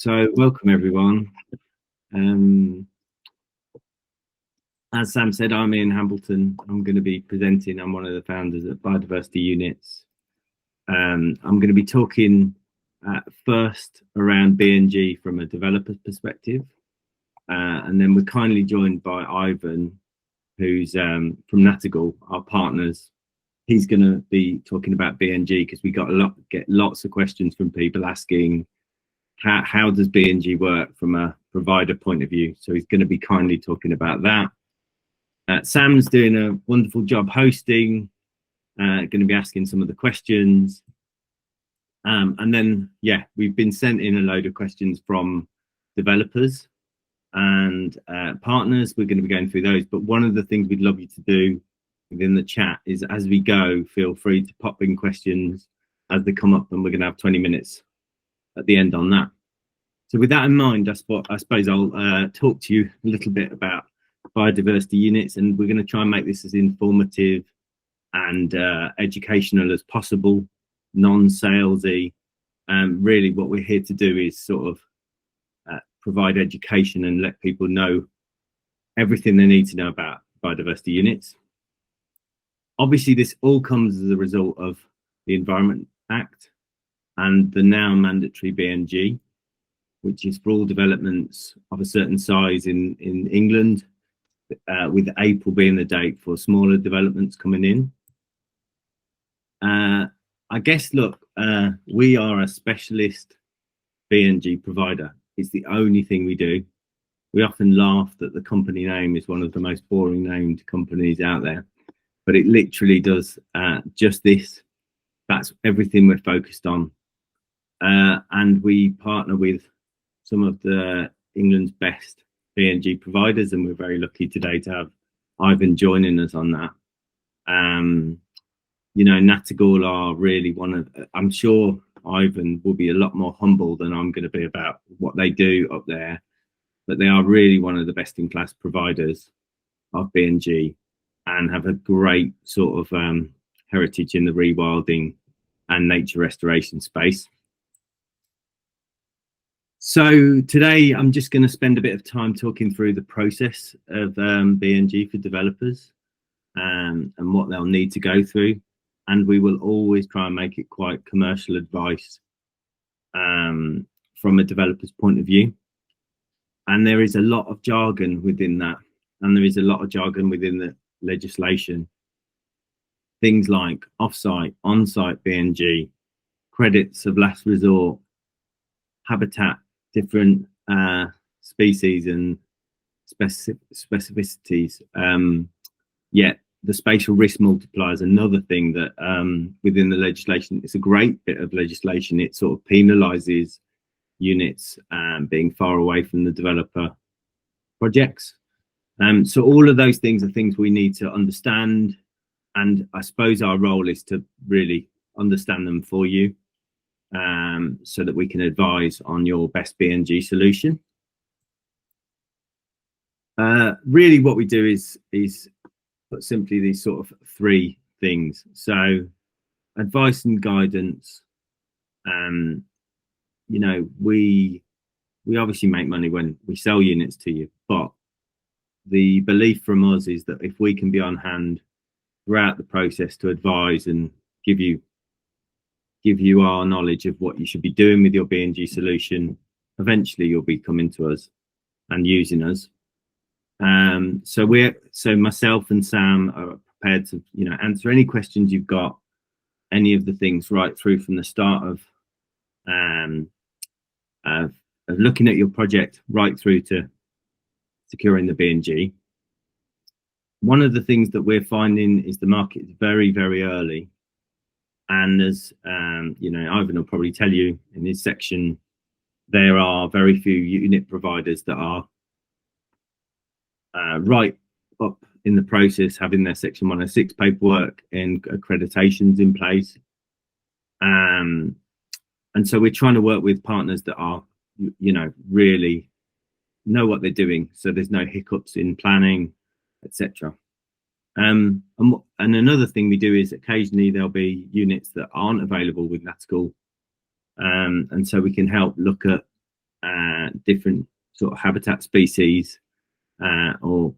So welcome everyone. Um, as Sam said, I'm in Hambleton. I'm going to be presenting. I'm one of the founders at Biodiversity Units. I'm going to be talking first around BNG from a developer's perspective. And then we're kindly joined by Ivan, who's from Nattergal, our partners. He's going to be talking about BNG because we get lots of questions from people asking, how does BNG work from a provider point of view? So he's going to be kindly talking about that. Sam's doing a wonderful job hosting, going to be asking some of the questions. And then, yeah, we've been sent in a load of questions from developers and partners. We're going to be going through those. But one of the things we'd love you to do within the chat is, as we go, feel free to pop in questions as they come up, and we're going to have 20 minutes at the end on that. So with that in mind, I suppose I'll talk to you a little bit about biodiversity units, and we're going to try and make this as informative and educational as possible, non-salesy. Really what we're here to do is sort of provide education and let people know everything they need to know about biodiversity units. Obviously, this all comes as a result of the Environment Act and the now mandatory BNG, which is for all developments of a certain size in England, with April being the date for smaller developments coming in. I guess, look, we are a specialist BNG provider. It's the only thing we do. We often laugh that the company name is one of the most boring named companies out there, but it literally does just this. That's everything we're focused on. And we partner with some of England's best BNG providers, and we're very lucky today to have Ivan joining us on that. You know, Nattergal are really one of, I'm sure Ivan will be a lot more humble than I'm going to be about what they do up there, but they are really one of the best in class providers of BNG and have a great sort of heritage in the rewilding and nature restoration space. So today I'm just going to spend a bit of time talking through the process of BNG for developers and what they'll need to go through. And we will always try and make it quite commercial advice from a developer's point of view. And there is a lot of jargon within that. And there is a lot of jargon within the legislation. Things like off-site, on-site BNG, credits of last resort, habitat, different species and specificities. Yet the spatial risk multiplier is another thing that within the legislation, it's a great bit of legislation. It sort of penalizes units being far away from the developer projects. So all of those things are things we need to understand. And I suppose our role is to really understand them for you, so that we can advise on your best BNG solution. Really what we do is put simply these sort of three things. So advice and guidance. You know, we obviously make money when we sell units to you, but the belief from us is that if we can be on hand throughout the process to advise and give you our knowledge of what you should be doing with your BNG solution, eventually you'll be coming to us and using us. So myself and Sam are prepared to, you know, answer any questions you've got, any of the things right through from the start of looking at your project right through to securing the BNG. One of the things that we're finding is the market is very, very early. And as you know, Ivan will probably tell you in his section, there are very few unit providers that are right up in the process, having their Section 106 paperwork and accreditations in place. And so we're trying to work with partners that are, you know, really know what they're doing, so there's no hiccups in planning, etc. And another thing we do is occasionally there'll be units that aren't available with Nattergal, and so we can help look at different sort of habitat species or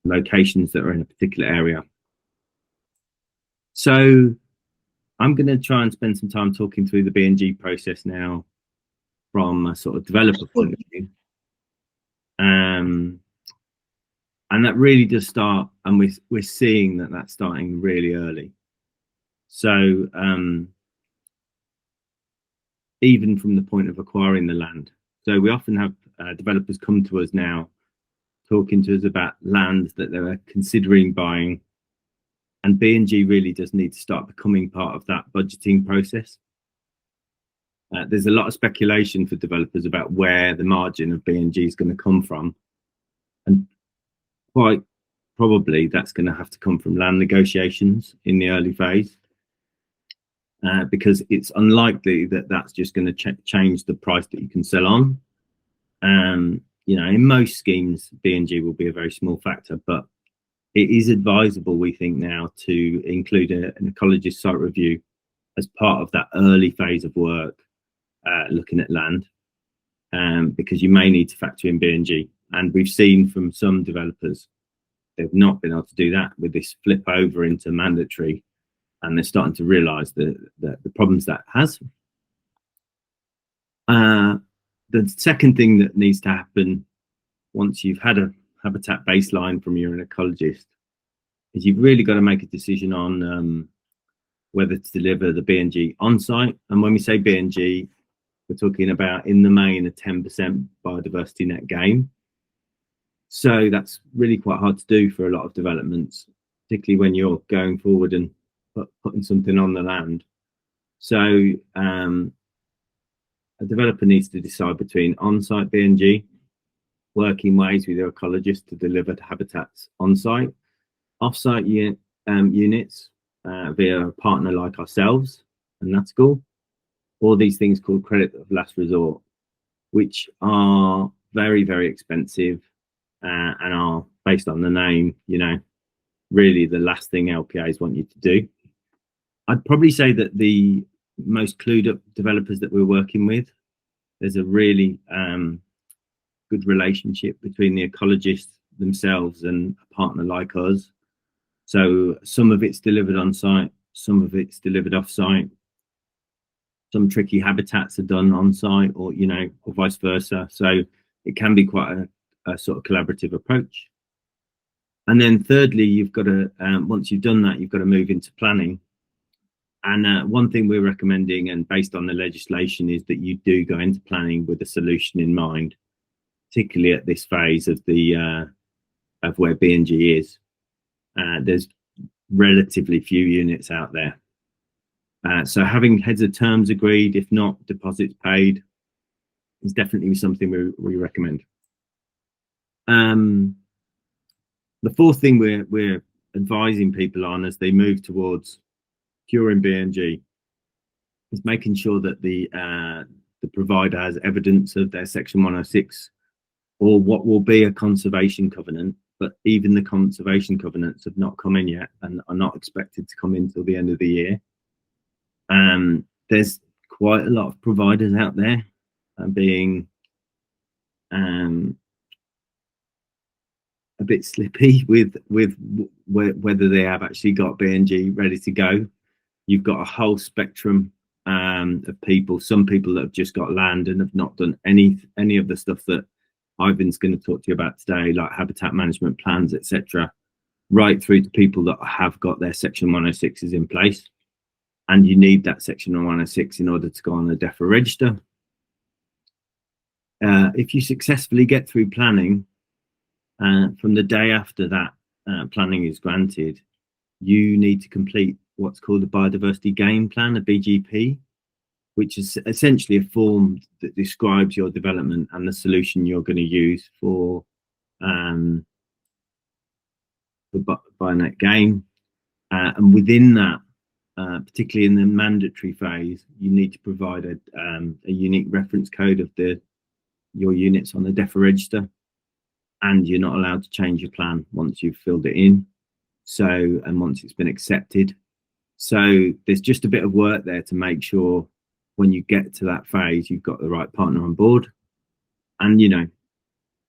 locations that are in a particular area. So I'm going to try and spend some time talking through the B&G process now from a sort of developer point of view. And that really does start, and we're seeing that that's starting really early. So even from the point of acquiring the land. So we often have developers come to us now talking to us about land that they're considering buying. And B&G really does need to start becoming part of that budgeting process. There's a lot of speculation for developers about where the margin of B&G is going to come from. And quite probably that's going to have to come from land negotiations in the early phase. Because it's unlikely that that's just going to change the price that you can sell on. You know, in most schemes, B&G will be a very small factor, but it is advisable, we think now, to include an ecologist site review as part of that early phase of work, looking at land, because you may need to factor in B&G. And we've seen from some developers, they've not been able to do that with this flip over into mandatory. And they're starting to realise the problems that has. The second thing that needs to happen once you've had a habitat baseline from your ecologist is you've really got to make a decision on whether to deliver the B&G on site. And when we say B&G, we're talking about in the main a 10% biodiversity net gain. So that's really quite hard to do for a lot of developments, particularly when you're going forward and putting something on the land. So a developer needs to decide between on-site B&G, working ways with their ecologist to deliver habitats on-site, off-site units via a partner like ourselves, and that's cool, or these things called credit of last resort, which are very, very expensive and are, based on the name, you know, really the last thing LPAs want you to do. I'd probably say that the most clued up developers that we're working with, there's a really good relationship between the ecologists themselves and a partner like us. So some of it's delivered on site, some of it's delivered off site. Some tricky habitats are done on site, or, you know, or vice versa. So it can be quite a sort of collaborative approach. And then thirdly, you've got to, once you've done that, you've got to move into planning. And one thing we're recommending, and based on the legislation, is that you do go into planning with a solution in mind, particularly at this phase of the of where B&G is. There's relatively few units out there. So having heads of terms agreed, if not deposits paid, is definitely something we recommend. The fourth thing we're advising people on as they move towards curing B&G is making sure that the provider has evidence of their Section 106 or what will be a conservation covenant, but even the conservation covenants have not come in yet and are not expected to come in till the end of the year. There's quite a lot of providers out there being a bit slippy with whether they have actually got B&G ready to go. You've got a whole spectrum of people. Some people that have just got land and have not done any of the stuff that Ivan's going to talk to you about today, like habitat management plans, etc., right through to people that have got their Section 106s in place. And you need that Section 106 in order to go on the DEFRA register. If you successfully get through planning, from the day after that planning is granted, you need to complete what's called a biodiversity game plan, a BGP, which is essentially a form that describes your development and the solution you're going to use for bionet game. And within that, particularly in the mandatory phase, you need to provide a unique reference code of your units on the DEFRA register, and you're not allowed to change your plan once you've filled it in. So, and once it's been accepted. So there's just a bit of work there to make sure when you get to that phase, you've got the right partner on board. And you know,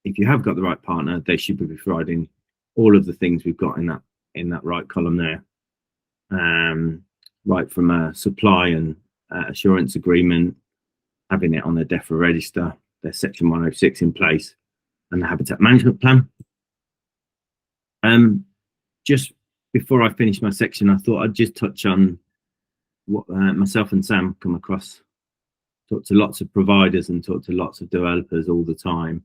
if you have got the right partner, they should be providing all of the things we've got in that right column there, right from a supply and assurance agreement, having it on their DEFRA register, their Section 106 in place, and the habitat management plan. Just before I finish my section, I thought I'd just touch on what myself and Sam come across. Talk to lots of providers and talk to lots of developers all the time,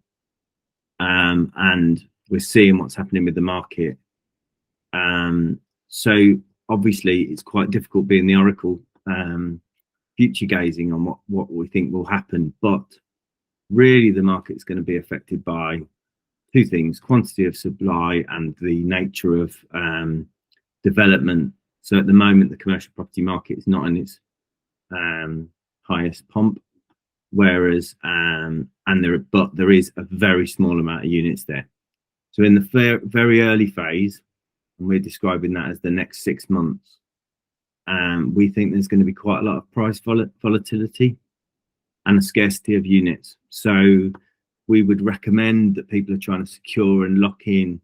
and we're seeing what's happening with the market. So obviously it's quite difficult being the oracle, future gazing on what we think will happen, but really the market's going to be affected by two things: quantity of supply and the nature of development. So at the moment, the commercial property market is not in its highest pomp, whereas but there is a very small amount of units there. So in the very early phase, and we're describing that as the next 6 months, we think there's going to be quite a lot of price volatility and a scarcity of units. So we would recommend that people are trying to secure and lock in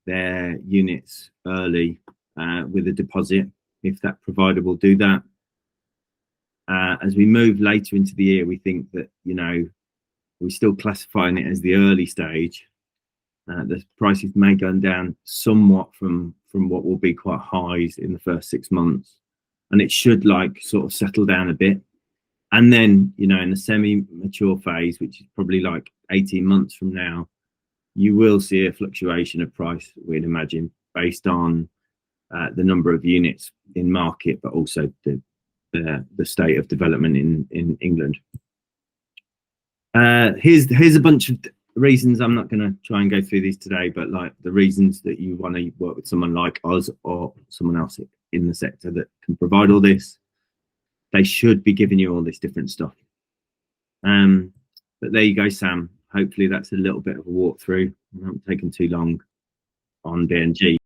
their units early with a deposit, if that provider will do that. As we move later into the year, we think that, you know, we're still classifying it as the early stage. The prices may go down somewhat from what will be quite highs in the first 6 months, and it should like sort of settle down a bit. And then, you know, in the semi-mature phase, which is probably like 18 months from now, you will see a fluctuation of price, we'd imagine, based on the number of units in market, but also the state of development in England. Here's a bunch of reasons. I'm not going to try and go through these today, but like the reasons that you want to work with someone like us or someone else in the sector that can provide all this. They should be giving you all this different stuff. But there you go, Sam. Hopefully that's a little bit of a walkthrough. I haven't taken too long on BNG.